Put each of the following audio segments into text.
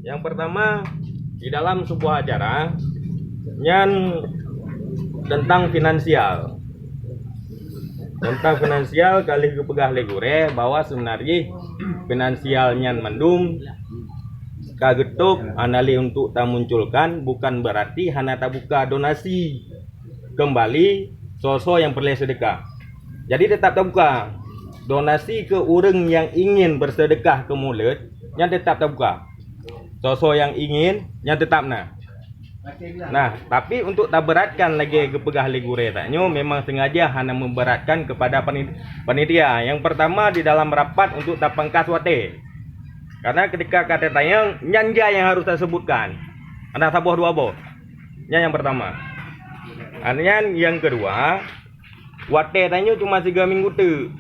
Yang pertama, di dalam sebuah acara yang tentang finansial. Tentang finansial kali kepegah legure bahwa sebenarnya finansialnya mendum kagetuk anali untuk tak munculkan bukan berarti hana tak buka donasi kembali sosok yang perlu sedekah. Jadi tetap tak buka donasi ke orang yang ingin bersedekah ke mulut yang tetap tak buka. Sosok yang ingin yang tetap nah. Nah, tapi untuk tak beratkan lagi kepegah legure taknyo memang sengaja hanya memberatkan kepada panitia. Yang pertama di dalam rapat untuk tak pangkas wate. Karena ketika kata tanya nyanja yang harus saya sebutkan. Ada sabuah dua boh. Yang pertama. Yang kedua, wate tanya cuma 3 minggu tu.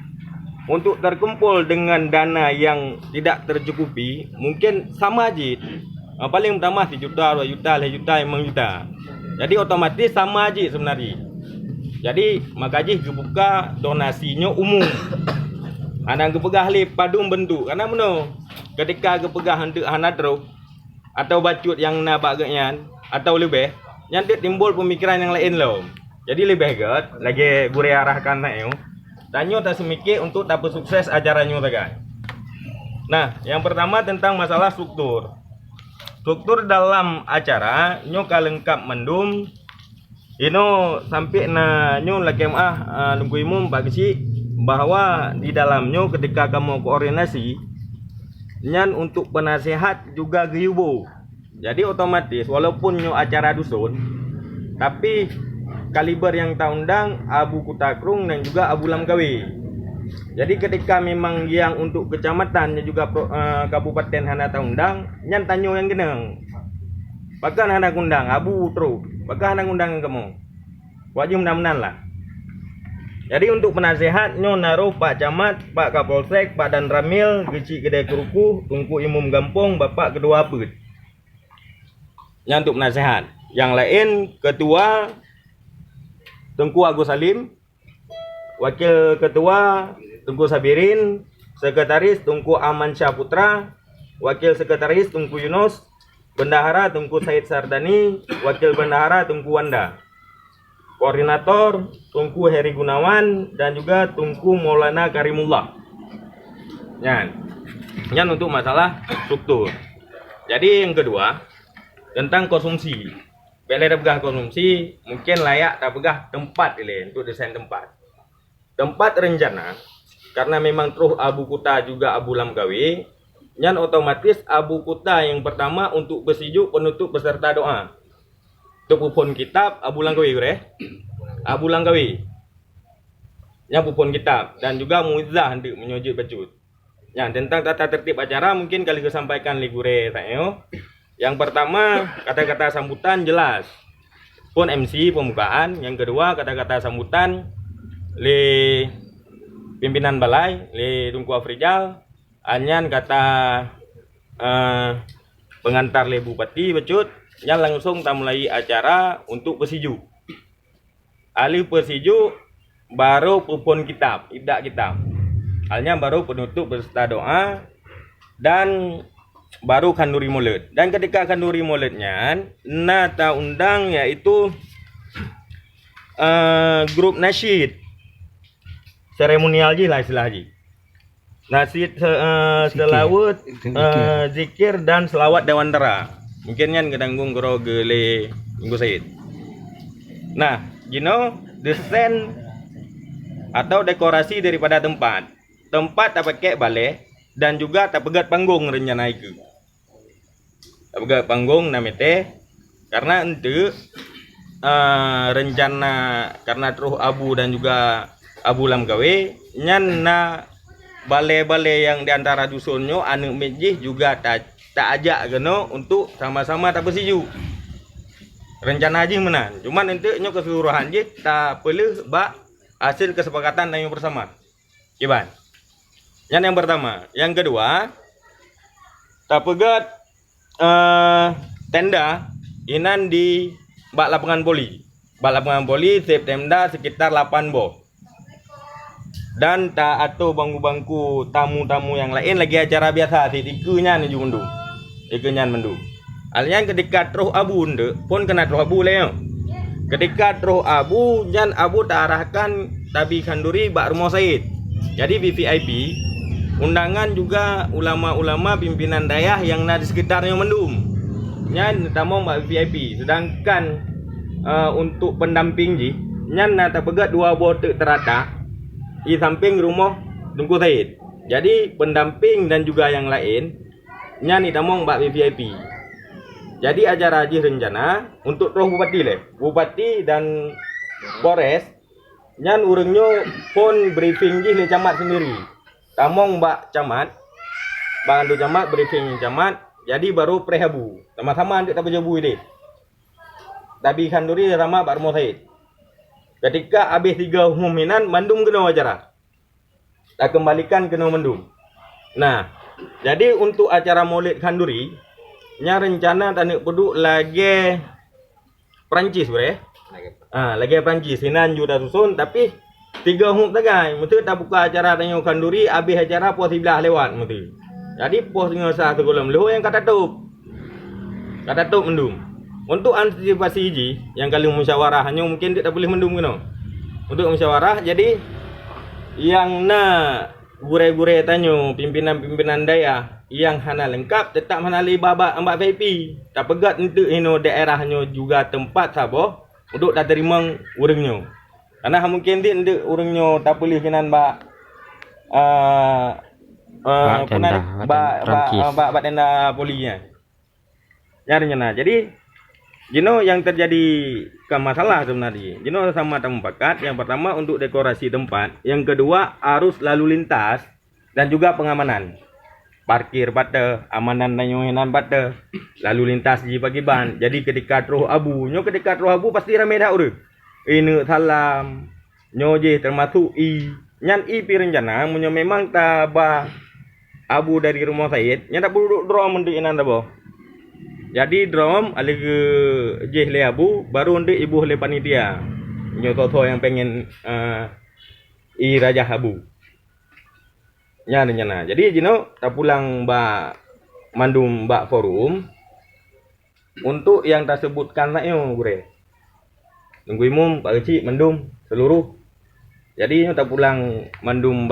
Untuk terkumpul dengan dana yang tidak tercukupi, mungkin sama aja. Paling pertama 1 juta, 2 juta, 5 juta, 5 juta. Jadi otomatis sama aja sebenarnya. Jadi makanya kebuka donasinya umum. Anak kepegah li padung bentuk. Karena mana? Ketika kepegah untuk anak teruk atau bacut yang nak bagaian atau lebih, nanti timbul pemikiran yang lain loh. Jadi lebih baik lagi gue arahkan nak yo. Tanyo tak semikir untuk tak sukses acaranya kan. Nah, yang pertama tentang masalah struktur. Struktur dalam acara nyo kalengkap mendum ino sampai na nyo lakem lunggu imum Pak Kecik bahwa di dalamnya ketika kamu koordinasi nyan untuk penasehat juga geyubo. Jadi otomatis walaupun nyo acara dusun tapi kaliber yang tak undang Abu Kutakrung dan juga Abu Lamkawi. Jadi ketika memang yang untuk kecamatan dan juga kabupaten hana tak undang, nyan tanyo yang geneng. Bahkan hana undang Abu terus, bahkan hana undang kamu. Wajib mudah-mudahan lah. Jadi untuk penasehat nyo naruh Pak Camat, Pak Kapolsek, Pak Dan Ramil, Geci Kedai Keruku, Tungku Imum Gampong, Bapak Kedua Apet. Yang untuk penasehat. Yang lain Ketua Tengku Agus Salim, Wakil Ketua Tungku Sabirin, Sekretaris Tungku Aman Syah Putra, Wakil Sekretaris Tungku Yunus, Bendahara Tungku Said Sardani, Wakil Bendahara Tungku Wanda, Koordinator Tungku Heri Gunawan dan juga Tungku Maulana Karimullah. Yan untuk masalah struktur. Jadi yang kedua tentang konsumsi. Bila pegah konsumsi mungkin layak tak pegah tempat ini untuk desain tempat. Tempat rencana karena memang terus Abu Kuta juga Abu Lamkawi, yang otomatis Abu Kuta yang pertama untuk bersiju penutup beserta doa. Untuk pupun kitab Abu Lamkawi Abu Lamkawi. Yang pupun kitab dan juga muizzah untuk menyujud bacut. Yang tentang tata tertib acara mungkin kali kesampaikan ligure tayo. Yang pertama kata-kata sambutan jelas. Pun MC pembukaan, yang kedua kata-kata sambutan li pimpinan balai li Tungku Afrijal, anyan kata pengantar li bupati becut, yang langsung tak mulai acara untuk persiju. Ali persiju baru pupun kitab, idak kitab. Halnya baru penutup beserta doa dan baru kanduri mulut. Dan ketika kanduri mulutnya nata undang yaitu grup nasyid seremonial je lah istilah je. Nasyid selawat zikir dan selawat dewantara. Mungkin kan kedanggung gero gele Minggu Said. Nah, desain atau dekorasi daripada tempat. Tempat tak pakai balai dan juga tak pegat panggung rencana itu. Tak pegat panggung namete karena untuk rencana karena terus Abu dan juga Abu Lamkawi nyana balai-balai yang diantara dusunnya anu mejih juga tak ajak geno untuk sama-sama tak bersiju. Rencana aja menan. Cuman untuknya keseluruhan je tak perlu bak hasil kesepakatan yang bersama. Iban. Yang pertama, yang kedua tak pegat tenda inan di bak lapangan poli. Bak lapangan poli September sekitar 8 boh. Dan tak atau bangku-bangku tamu-tamu yang lain lagi acara biasa tikunya nih jundung. ikenyan mendung. Alian ketika terus abu nde pun kena terus abu leo. Ketika terus abu nyan abu terarahkan tabi kanduri bak rumah Said. Jadi VVIP undangan juga ulama-ulama pimpinan daerah yang di sekitarnya mendung. Nyan tamong bak VVIP. Sedangkan untuk pendamping ji nyan nata pegat 2 botek terata di samping rumah Tunku Said. Jadi pendamping dan juga yang lain nyan tamong bak VVIP. Jadi acara haji rencana untuk terus bupati dan Polres nyan urangnya pun briefing ji le camat sendiri. Tamong mbak camat, bantu camat briefing camat. Jadi baru prehabu sama-sama untuk tapi jabu ini. Tapi kanduri ramah Pak Rumah Said. Ketika habis 3 umuminan mandum kena acara. Tak kembalikan kena mendung. Nah, jadi untuk acara Maulid Kanduri nya rencana tanik peduk lagi Perancis bre. Lagi Perancis sinan juga susun tapi 3 hum tagai mesti tak buka acara tanya Kanduri habis acara pos sebelah lewat mesti. Jadi pos dengan sah sekolah melu yang kata tup mendung. Untuk antisipasi ji yang kali musyawarah hanya mungkin tak boleh mendung kena. Untuk musyawarah jadi yang gure-gure tanyo pimpinan-pimpinan daerah yang hana lengkap tetap hanali babak ambak VIP tak pegat untuk daerahnya juga tempat sabo untuk tak terima urangnya karena mungkin dia untuk urangnya tak boleh kenan bak bak tenda polinya nyarinya. Jadi yang terjadi ke masalah sebenarnya sama tempat. Yang pertama untuk dekorasi tempat, yang kedua arus lalu lintas dan juga pengamanan. Parkir bata, amanan dan yohinan bata, lalu lintas di pagi ban. Jadi ketika terus abu pasti ramai dah urut. Ini salam, nyoje termasuk nyan pi rencana, munyo memang tabah abu dari rumah Said, nyan tak perlu drum untuk inan dah. Jadi drum ali ke jeh le abu baru untuk ibu le panitia. Nyo toto yang pengen raja abu. Nyana. Jadi tak pulang mandum forum untuk yang tersebutkan nak gure. Tunggu imum Pak Kecik mandum seluruh. Jadi tak pulang mandum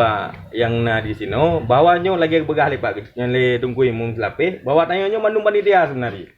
yang di sini bawanya lagi begah le Pak Kecik le tunggu imum selapih bawa tanya mandum panitia sebenarnya.